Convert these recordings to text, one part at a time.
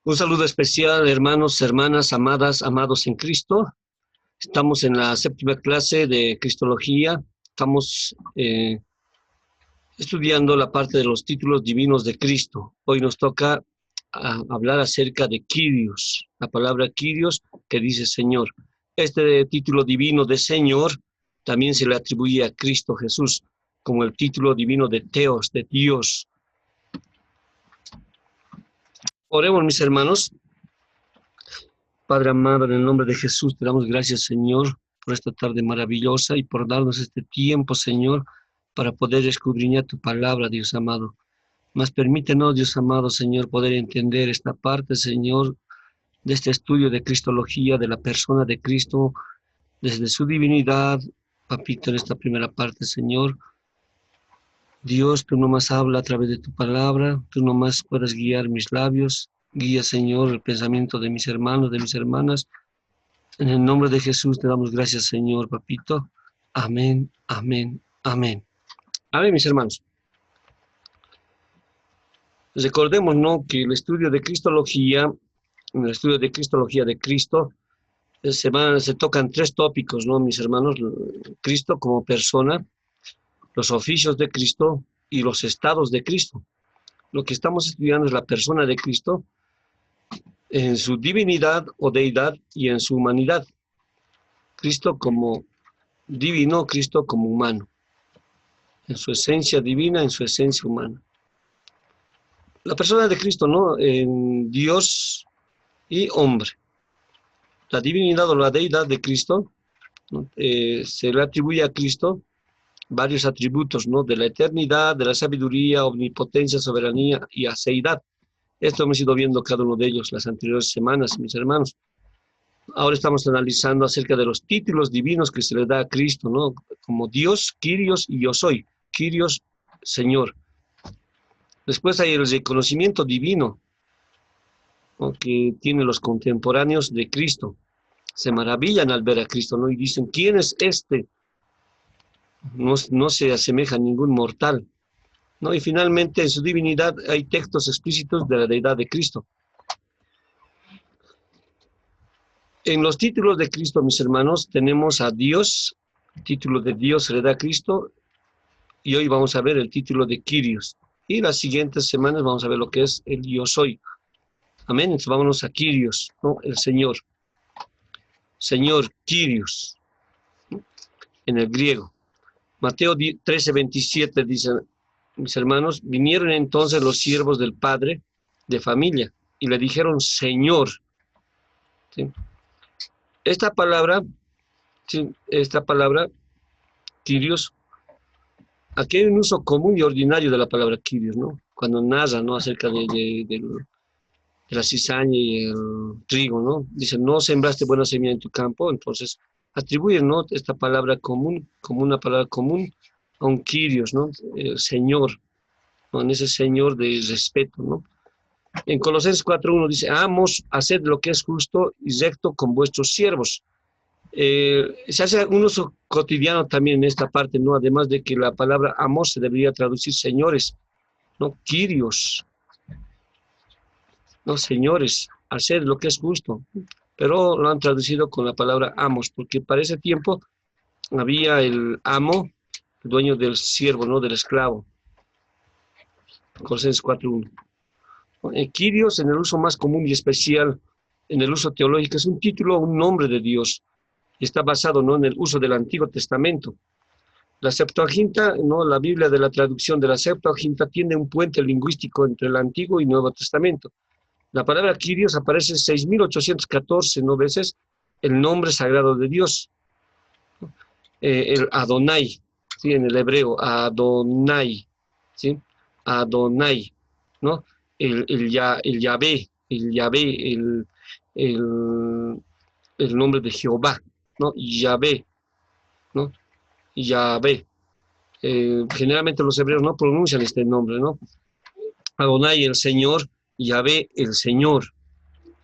Un saludo especial, hermanos, hermanas, amadas, amados en Cristo. Estamos en la séptima clase de Cristología. Estamos estudiando la parte de los títulos divinos de Cristo. Hoy nos toca hablar acerca de Kyrios, la palabra Kyrios que dice Señor. Este título divino de Señor también se le atribuye a Cristo Jesús como el título divino de Theos, de Dios. Oremos, mis hermanos. Padre amado, en el nombre de Jesús te damos gracias, Señor, por esta tarde maravillosa y por darnos este tiempo, Señor, para poder escudriñar tu palabra, Dios amado. Mas permítenos, Dios amado, Señor, poder entender esta parte, Señor, de este estudio de Cristología, de la persona de Cristo, desde su divinidad, papito, en esta primera parte, Señor. Dios, tú nomás habla a través de tu palabra, tú nomás puedes guiar mis labios. Guía, Señor, el pensamiento de mis hermanos, de mis hermanas. En el nombre de Jesús te damos gracias, Señor, papito. Amén, amén, amén. Amén, mis hermanos. Recordemos, ¿no?, que el estudio de Cristología, en el estudio de Cristología de Cristo, se tocan tres tópicos, ¿no, mis hermanos? Cristo como persona, los oficios de Cristo y los estados de Cristo. Lo que estamos estudiando es la persona de Cristo, en su divinidad o deidad y en su humanidad. Cristo como divino, Cristo como humano. En su esencia divina, en su esencia humana. La persona de Cristo, ¿no?, en Dios y hombre. La divinidad o la deidad de Cristo, ¿no?, se le atribuye a Cristo varios atributos, ¿no?, de la eternidad, de la sabiduría, omnipotencia, soberanía y aceidad. Esto hemos ido viendo cada uno de ellos las anteriores semanas, mis hermanos. Ahora estamos analizando acerca de los títulos divinos que se le da a Cristo, ¿no?, como Dios, Kyrios y Yo Soy. Kyrios, Señor. Después hay el reconocimiento divino, ¿no?, que tienen los contemporáneos de Cristo. Se maravillan al ver a Cristo, ¿no?, y dicen, ¿quién es este? No se asemeja a ningún mortal, ¿no? Y finalmente en su divinidad hay textos explícitos de la deidad de Cristo. En los títulos de Cristo, mis hermanos, tenemos a Dios, el título de Dios se le da a Cristo, y hoy vamos a ver el título de Kyrios. Y las siguientes semanas vamos a ver lo que es el Yo Soy. Amén. Entonces vámonos a Kyrios, ¿no?, el Señor. Señor, Kyrios, ¿no?, en el griego. Mateo 13:27 dice, mis hermanos, vinieron entonces los siervos del padre de familia y le dijeron, Señor. ¿Sí? Esta palabra, Kyrios, aquí hay un uso común y ordinario de la palabra Kyrios, ¿no? Cuando narra, ¿no?, acerca de la cizaña y el trigo, ¿no? Dice, no sembraste buena semilla en tu campo, entonces atribuyen, ¿no?, esta palabra común, como una palabra común a un Kyrios, ¿no?, el Señor, ¿no?, en ese Señor de respeto, ¿no? En Colosenses 4:1 dice, amos, haced lo que es justo y recto con vuestros siervos. Se hace un uso cotidiano también en esta parte, ¿no?, además de que la palabra amos se debería traducir señores, ¿no?, Kyrios, no, señores, hacer lo que es justo, pero lo han traducido con la palabra amos, porque para ese tiempo había el amo, el dueño del siervo, ¿no?, del esclavo. Colosenses 4:1. Kyrios, en el uso más común y especial, en el uso teológico, es un título, un nombre de Dios, y está basado, ¿no?, en el uso del Antiguo Testamento. La Septuaginta, ¿no?, la Biblia de la traducción de la Septuaginta, tiene un puente lingüístico entre el Antiguo y Nuevo Testamento. La palabra Kyrios aparece 6.814 ¿no?, veces, el nombre sagrado de Dios. El Adonai, ¿sí?, en el hebreo, Adonai, ¿sí?, Adonai, ¿no?, el Yahvé, el nombre de Jehová, ¿no?, Yahvé, ¿no?, Yahvé. Generalmente los hebreos no pronuncian este nombre, ¿no? Adonai, el Señor, Yahvé, el Señor.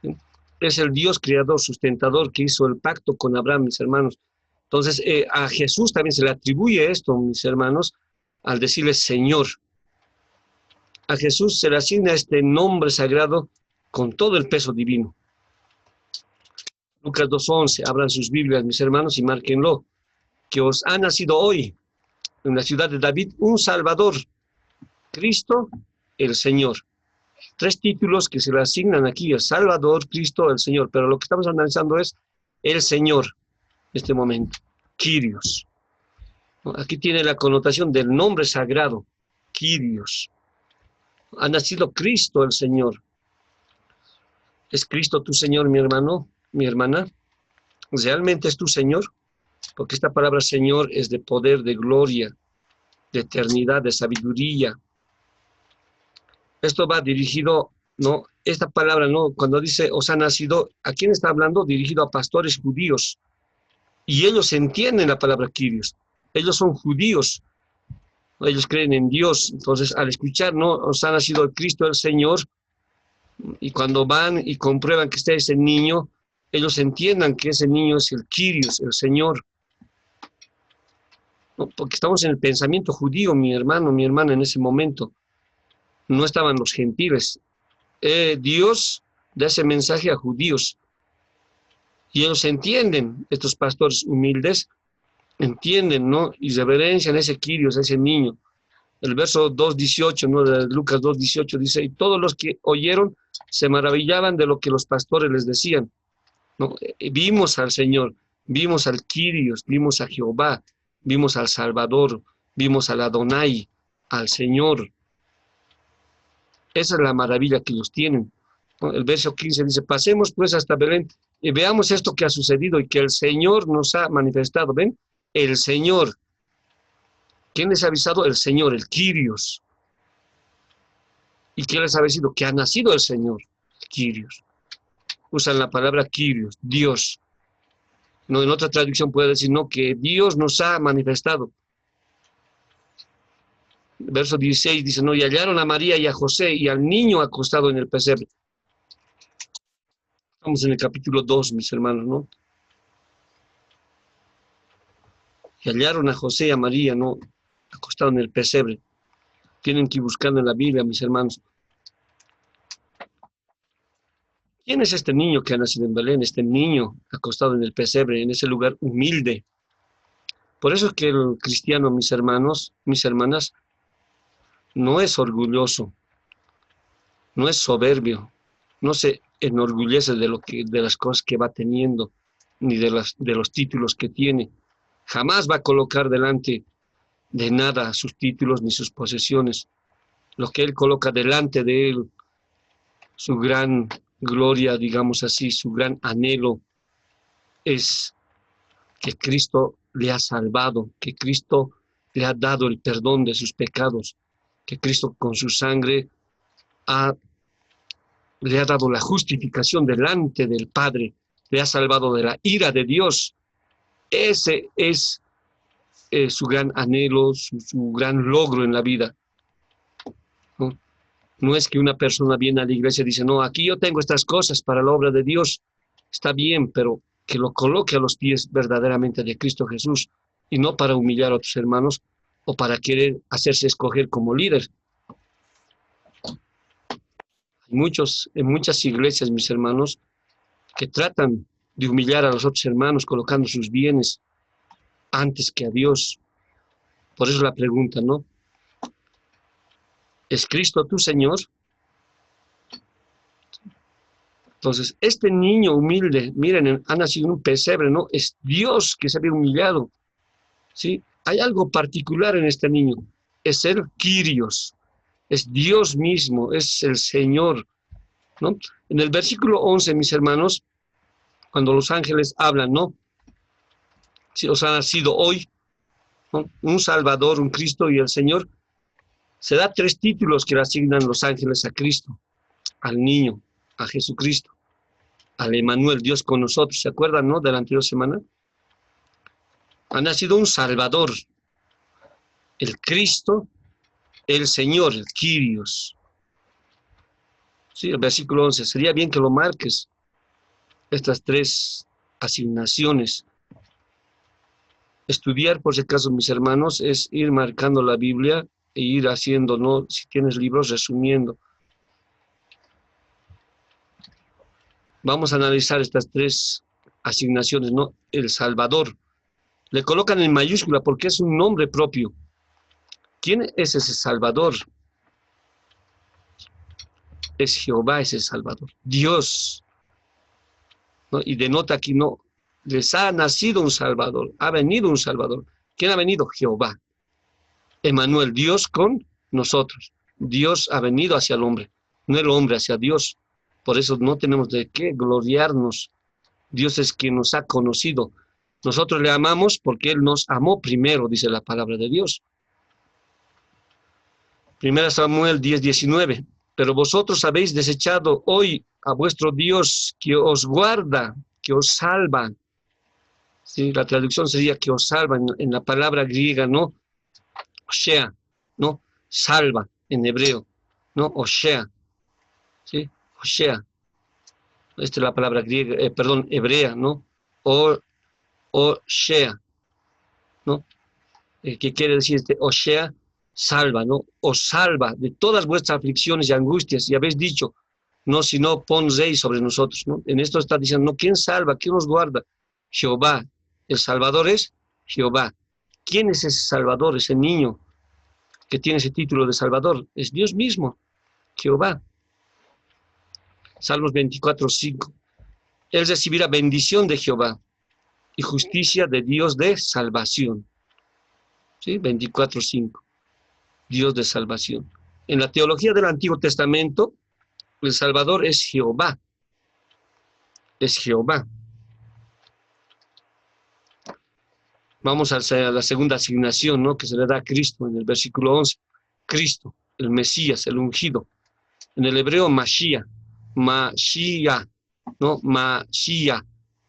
¿Sí? Es el Dios creador, sustentador, que hizo el pacto con Abraham, mis hermanos. Entonces, a Jesús también se le atribuye esto, mis hermanos, al decirle Señor. A Jesús se le asigna este nombre sagrado con todo el peso divino. Lucas 2:11, abran sus Biblias, mis hermanos, y márquenlo, que os ha nacido hoy en la ciudad de David un Salvador, Cristo el Señor. 3 títulos que se le asignan aquí, el Salvador, Cristo el Señor, pero lo que estamos analizando es el Señor en este momento, Kyrios. Aquí tiene la connotación del nombre sagrado, Kyrios. Ha nacido Cristo el Señor. ¿Es Cristo tu Señor, mi hermano, mi hermana? ¿Realmente es tu Señor? Porque esta palabra Señor es de poder, de gloria, de eternidad, de sabiduría. Esto va dirigido, ¿no? Esta palabra, ¿no? Cuando dice os ha nacido, ¿a quién está hablando? Dirigido a pastores judíos. Y ellos entienden la palabra Kyrios. Ellos son judíos. Ellos creen en Dios. Entonces, al escuchar, ¿no? Os ha nacido el Cristo el Señor. Y cuando van y comprueban que está ese niño, ellos entiendan que ese niño es el Kyrios, el Señor. ¿No? Porque estamos en el pensamiento judío, mi hermano, mi hermana, en ese momento. No estaban los gentiles. Dios da ese mensaje a judíos. Y ellos entienden, estos pastores humildes, entienden, ¿no? Y reverencian a ese Kyrios, a ese niño. El verso 2:18, ¿no? De Lucas 2:18 dice, y todos los que oyeron se maravillaban de lo que los pastores les decían, ¿no? Vimos al Señor, vimos al Kyrios, vimos a Jehová, vimos al Salvador, vimos al Adonai, al Señor. Esa es la maravilla que ellos tienen, ¿no? El verso 15 dice, pasemos pues hasta Belén y veamos esto que ha sucedido y que el Señor nos ha manifestado. ¿Ven? El Señor. ¿Quién les ha avisado? El Señor, el Kyrios. ¿Y quién les ha avisado? Que ha nacido el Señor, el Kyrios. Usan la palabra Kyrios, Dios. No, en otra traducción puede decir, no, que Dios nos ha manifestado. Verso 16 dice, no, y hallaron a María y a José y al niño acostado en el pesebre. Estamos en el capítulo 2, mis hermanos, ¿no? Y hallaron a José y a María, ¿no? Acostado en el pesebre. Tienen que ir buscando en la Biblia, mis hermanos. ¿Quién es este niño que ha nacido en Belén? Este niño acostado en el pesebre, en ese lugar humilde. Por eso es que el cristiano, mis hermanos, mis hermanas, no es orgulloso, no es soberbio, no se enorgullece de las cosas que va teniendo, ni de los títulos que tiene. Jamás va a colocar delante de nada sus títulos ni sus posesiones. Lo que él coloca delante de él, su gran gloria, digamos así, su gran anhelo, es que Cristo le ha salvado, que Cristo le ha dado el perdón de sus pecados, que Cristo con su sangre le ha dado la justificación delante del Padre, le ha salvado de la ira de Dios. Ese es su gran anhelo, su gran logro en la vida. ¿No? No es que una persona viene a la iglesia y dice, no, aquí yo tengo estas cosas para la obra de Dios. Está bien, pero que lo coloque a los pies verdaderamente de Cristo Jesús y no para humillar a otros hermanos o para querer hacerse escoger como líder. En muchas iglesias, mis hermanos, que tratan de humillar a los otros hermanos colocando sus bienes antes que a Dios. Por eso la pregunta, ¿no? ¿Es Cristo tu Señor? Entonces, este niño humilde, miren, ha nacido en un pesebre, ¿no? Es Dios que se había humillado, ¿sí? Hay algo particular en este niño. Es el Kyrios, es Dios mismo, es el Señor, ¿no? En el versículo 11, mis hermanos, cuando los ángeles hablan, ¿no? Si os ha nacido hoy, ¿no? Un Salvador, un Cristo y el Señor, se da 3 títulos que le asignan los ángeles a Cristo, al niño, a Jesucristo, al Emmanuel, Dios con nosotros. ¿Se acuerdan, no? De la anterior semana. Ha nacido un Salvador, el Cristo, el Señor, el Kyrios. Sí, el versículo 11. Sería bien que lo marques, estas 3 asignaciones. Estudiar, por si acaso, mis hermanos, es ir marcando la Biblia e ir haciendo, ¿no? Si tienes libros, resumiendo. Vamos a analizar estas tres asignaciones, ¿no? El Salvador. Le colocan en mayúscula porque es un nombre propio. ¿Quién es ese Salvador? Es Jehová ese Salvador. Dios, ¿no? Y denota aquí, no, les ha nacido un Salvador, ha venido un Salvador. ¿Quién ha venido? Jehová. Emmanuel, Dios con nosotros. Dios ha venido hacia el hombre, no el hombre hacia Dios. Por eso no tenemos de qué gloriarnos. Dios es quien nos ha conocido. Nosotros le amamos porque Él nos amó primero, dice la palabra de Dios. 1 Samuel 10:19. Pero vosotros habéis desechado hoy a vuestro Dios que os guarda, que os salva. ¿Sí? La traducción sería que os salva en la palabra griega, ¿no? Oshea, ¿no? Salva en hebreo, ¿no? Oshea, ¿sí? Oshea. Esta es la palabra griega, hebrea, ¿no? Oshea, ¿no? ¿Qué quiere decir este Oshea? Salva, ¿no? Os salva de todas vuestras aflicciones y angustias. Y habéis dicho, no, sino pon rey sobre nosotros, ¿no? En esto está diciendo, ¿no? ¿Quién salva? ¿Quién nos guarda? Jehová. El Salvador es Jehová. ¿Quién es ese Salvador, ese niño que tiene ese título de Salvador? Es Dios mismo, Jehová. Salmos 24:5. Él recibirá bendición de Jehová y justicia de Dios de salvación. ¿Sí? 24:5. Dios de salvación. En la teología del Antiguo Testamento, el Salvador es Jehová. Es Jehová. Vamos a la segunda asignación, ¿no? Que se le da a Cristo en el versículo 11. Cristo, el Mesías, el ungido. En el hebreo, Mashiach. Mashiach, ¿no? Mashiach,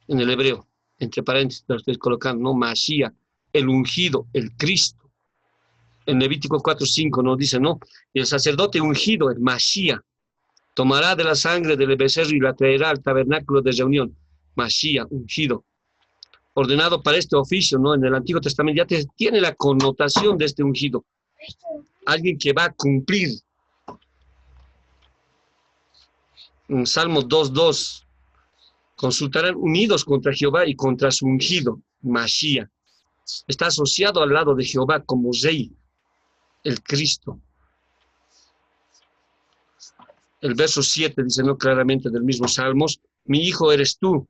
en el hebreo. Entre paréntesis, lo estoy colocando, ¿no? Mashiach, el ungido, el Cristo. En Levítico 4:5 nos dice, ¿no? El sacerdote ungido, el Mashiach, tomará de la sangre del becerro y la traerá al tabernáculo de reunión. Mashiach, ungido. Ordenado para este oficio, ¿no? En el Antiguo Testamento ya tiene la connotación de este ungido. Alguien que va a cumplir. En Salmo 2:2, consultarán unidos contra Jehová y contra su ungido, Mashiach. Está asociado al lado de Jehová como rey, el Cristo. El verso 7 dice, ¿no? Claramente del mismo Salmos, mi hijo eres tú.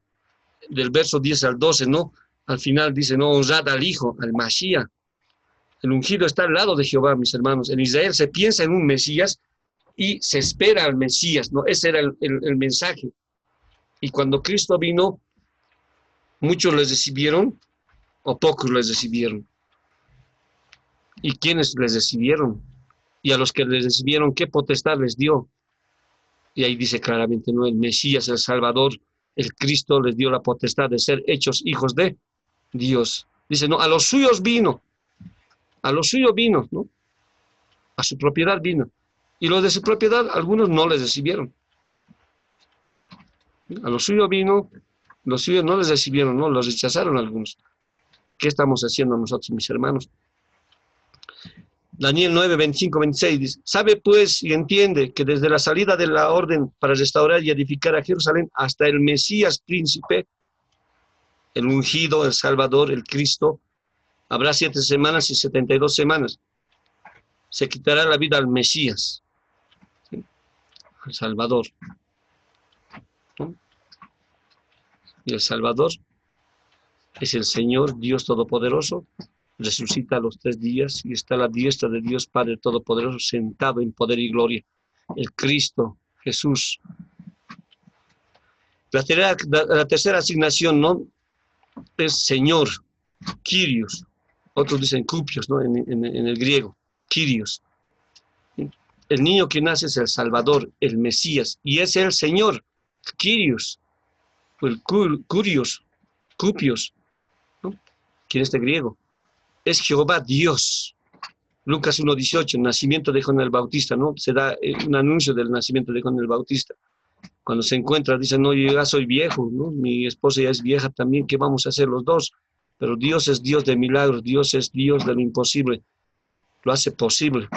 Del verso 10 al 12, ¿no? Al final dice, no, honrad al hijo, al Mashiach. El ungido está al lado de Jehová, mis hermanos. En Israel se piensa en un Mesías y se espera al Mesías, ¿no? Ese era el mensaje. Y cuando Cristo vino, muchos les recibieron o pocos les recibieron. ¿Y quiénes les recibieron? Y a los que les recibieron, ¿qué potestad les dio? Y ahí dice claramente, ¿no? El Mesías, el Salvador, el Cristo les dio la potestad de ser hechos hijos de Dios. Dice, no, a los suyos vino, ¿no? A su propiedad vino. Y los de su propiedad, algunos no les recibieron. A los suyos vino, los suyos no les recibieron, ¿no? Los rechazaron algunos. ¿Qué estamos haciendo nosotros, mis hermanos? Daniel 9, 25, 26 dice, sabe pues y entiende que desde la salida de la orden para restaurar y edificar a Jerusalén hasta el Mesías príncipe, el ungido, el Salvador, el Cristo, habrá 7 semanas y 72 semanas. Se quitará la vida al Mesías, ¿sí? Al Salvador, ¿no? Y el Salvador es el Señor, Dios Todopoderoso, resucita a los 3 días y está a la diestra de Dios Padre Todopoderoso, sentado en poder y gloria. El Cristo, Jesús. La tercera asignación, ¿no? Es Señor, Kyrios. Otros dicen Kupios, ¿no? En el griego, Kyrios. El niño que nace es el Salvador, el Mesías, y es el Señor, Kyrios, el Kurios, Kupios, ¿no? ¿Quién es este griego? Es Jehová Dios. Lucas 1:18, nacimiento de Juan el Bautista, ¿no? Se da un anuncio del nacimiento de Juan el Bautista. Cuando se encuentra, dicen, no, yo ya soy viejo, ¿no? Mi esposa ya es vieja también, ¿qué vamos a hacer los dos? Pero Dios es Dios de milagros, Dios es Dios de lo imposible, lo hace posible.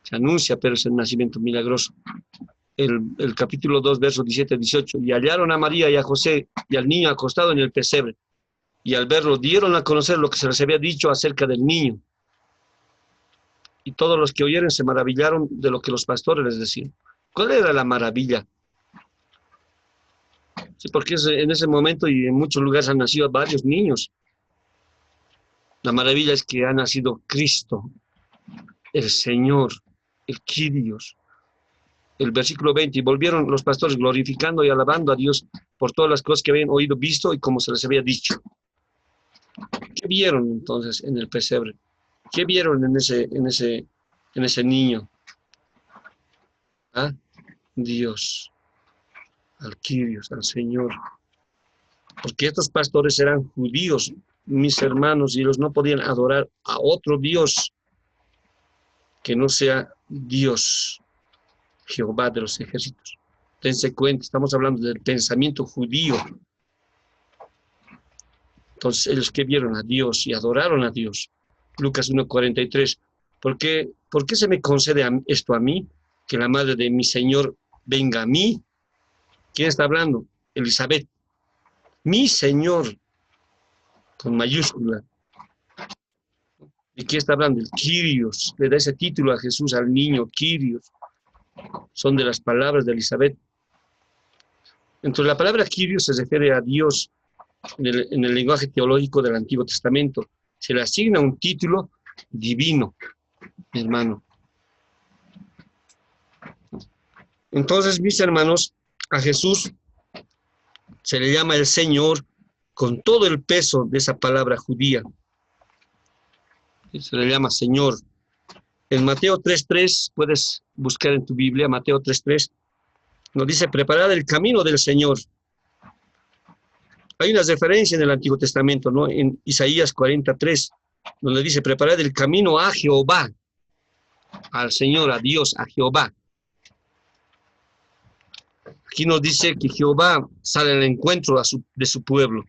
Se anuncia, pero es el nacimiento milagroso. el capítulo 2, versos 17 y 18. Y hallaron a María y a José y al niño acostado en el pesebre. Y al verlo dieron a conocer lo que se les había dicho acerca del niño. Y todos los que oyeron se maravillaron de lo que los pastores les decían. ¿Cuál era la maravilla? Sí, porque en ese momento y en muchos lugares han nacido varios niños. La maravilla es que ha nacido Cristo, el Señor, el Kyrios. El versículo 20, y volvieron los pastores glorificando y alabando a Dios por todas las cosas que habían oído, visto y como se les había dicho. ¿Qué vieron entonces en el pesebre? ¿Qué vieron en ese niño? ¿Ah? Dios, al Kyrios, al Señor. Porque estos pastores eran judíos, mis hermanos, y ellos no podían adorar a otro Dios que no sea Dios, Jehová de los ejércitos. Dense cuenta, estamos hablando del pensamiento judío. Entonces, ellos que vieron a Dios y adoraron a Dios. Lucas 1:43. ¿Por qué se me concede esto a mí? Que la madre de mi Señor venga a mí. ¿Quién está hablando? Elizabeth. Mi Señor, con mayúscula. ¿De quién está hablando? El Kyrios. Le da ese título a Jesús, al niño, Kyrios. Son de las palabras de Elizabeth. Entonces, la palabra Kyrios se refiere a Dios en el lenguaje teológico del Antiguo Testamento. Se le asigna un título divino, mi hermano. Entonces, mis hermanos, a Jesús se le llama el Señor con todo el peso de esa palabra judía. Se le llama Señor. En Mateo 3:3, puedes buscar en tu Biblia, Mateo 3:3, nos dice, preparad el camino del Señor. Hay una referencia en el Antiguo Testamento, ¿no? En Isaías 43, donde dice, preparad el camino a Jehová, al Señor, a Dios, a Jehová. Aquí nos dice que Jehová sale al encuentro de su pueblo.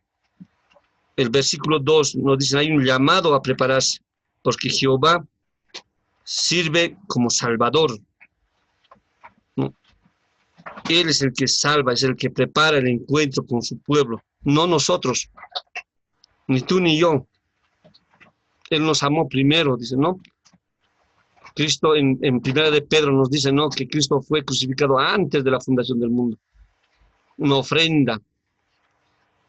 El versículo 2 nos dice, hay un llamado a prepararse, porque Jehová sirve como Salvador, ¿no? Él es el que salva, es el que prepara el encuentro con su pueblo, no nosotros, ni tú ni yo. Él nos amó primero, dice, ¿no? Cristo en Primera de Pedro nos dice, ¿no? Que Cristo fue crucificado antes de la fundación del mundo. Una ofrenda.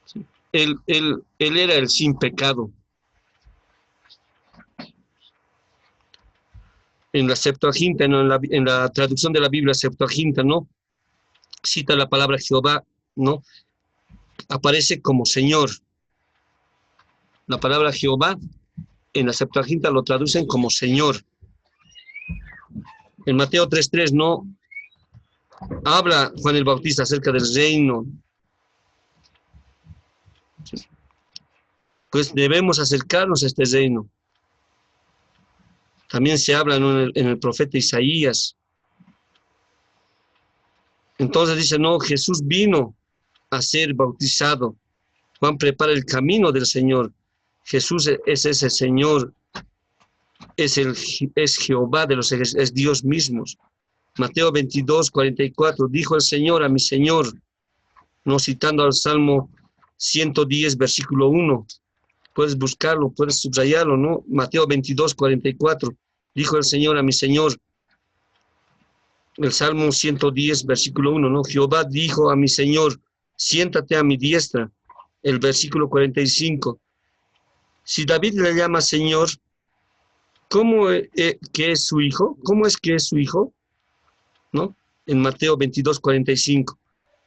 ¿Sí? Él era el sin pecado. En la Septuaginta, ¿no? En la traducción de la Biblia Septuaginta, ¿no? Cita la palabra Jehová, ¿no? Aparece como Señor. La palabra Jehová en la Septuaginta lo traducen como Señor. En Mateo 3:3 no habla Juan el Bautista acerca del reino. Pues debemos acercarnos a este reino. También se habla, ¿no? en el profeta Isaías. Entonces dice, no, Jesús vino a ser bautizado. Juan prepara el camino del Señor. Jesús es ese Señor, es Jehová de los ejércitos, es Dios mismo. Mateo 22:44, dijo el Señor a mi Señor, no citando al Salmo 110, versículo 1. Puedes buscarlo, puedes subrayarlo, ¿no? Mateo 22:44, dijo el Señor a mi Señor. El Salmo 110, versículo 1, ¿no? Jehová dijo a mi Señor, siéntate a mi diestra. El versículo 45. Si David le llama Señor, ¿cómo que es su hijo? ¿Cómo es que es su hijo? ¿No? En Mateo 22:45.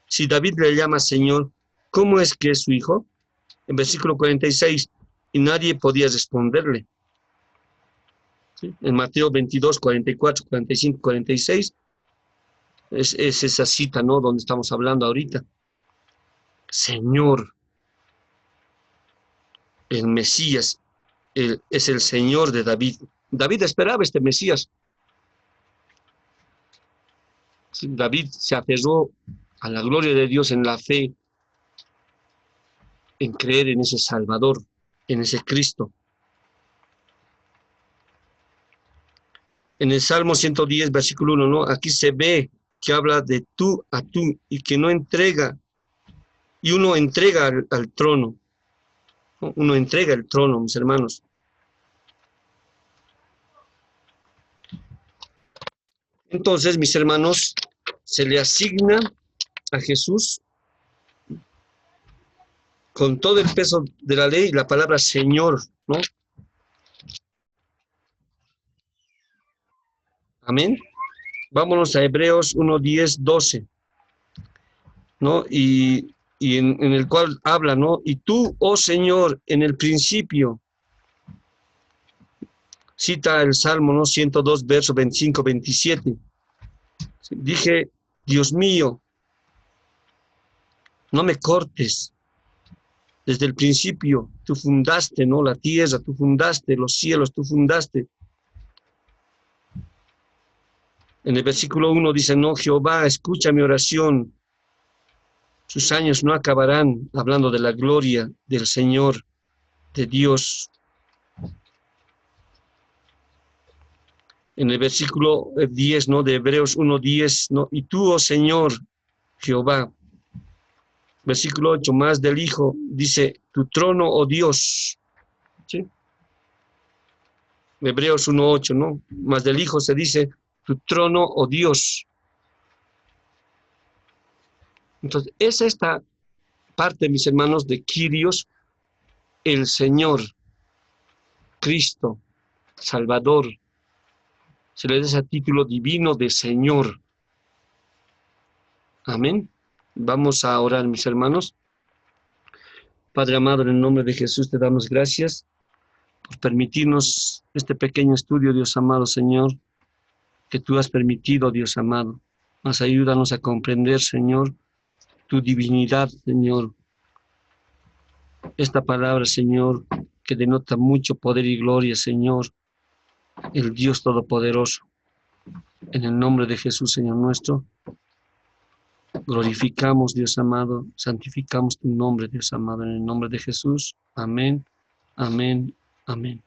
Si David le llama Señor, ¿cómo es que es su hijo? En versículo 46, y nadie podía responderle. ¿Sí? En Mateo 22:44, 45, 46, es esa cita, ¿no? Donde estamos hablando ahorita. Señor, el Mesías, es el Señor de David. David esperaba este Mesías. David se aferró a la gloria de Dios en la fe, en creer en ese Salvador, en ese Cristo. En el Salmo 110, versículo 1, ¿no? Aquí se ve que habla de tú a tú y que no entrega, y uno entrega al trono, ¿no? Uno entrega el trono, mis hermanos. Entonces, mis hermanos, se le asigna a Jesús con todo el peso de la ley la palabra Señor, ¿no? Amén. Vámonos a Hebreos 1, 10, 12, ¿no? Y en el cual habla, ¿no? Y tú, oh Señor, en el principio, cita el Salmo, ¿no? 102, versos 25, 27. Dije, Dios mío, no me cortes. Desde el principio, tú fundaste, ¿no? La tierra, tú fundaste, los cielos, tú fundaste. En el versículo 1 dice, no, Jehová, escucha mi oración. Sus años no acabarán, hablando de la gloria del Señor, de Dios. En el versículo 10, ¿no? De Hebreos 1:10, ¿no? Y tú, oh Señor, Jehová. Versículo 8, más del Hijo, dice, tu trono, oh Dios. ¿Sí? Hebreos 1:8, ¿no? Más del Hijo se dice, tu trono, oh Dios. Entonces, es esta parte, mis hermanos, de Kyrios, el Señor, Cristo, Salvador. Se le da ese título divino de Señor. Amén. Vamos a orar, mis hermanos. Padre amado, en el nombre de Jesús te damos gracias por permitirnos este pequeño estudio, Dios amado Señor, que tú has permitido, Dios amado. Mas ayúdanos a comprender, Señor, tu divinidad, Señor. Esta palabra, Señor, que denota mucho poder y gloria, Señor, el Dios Todopoderoso. En el nombre de Jesús, Señor nuestro, glorificamos, Dios amado, santificamos tu nombre, Dios amado, en el nombre de Jesús. Amén, amén, amén.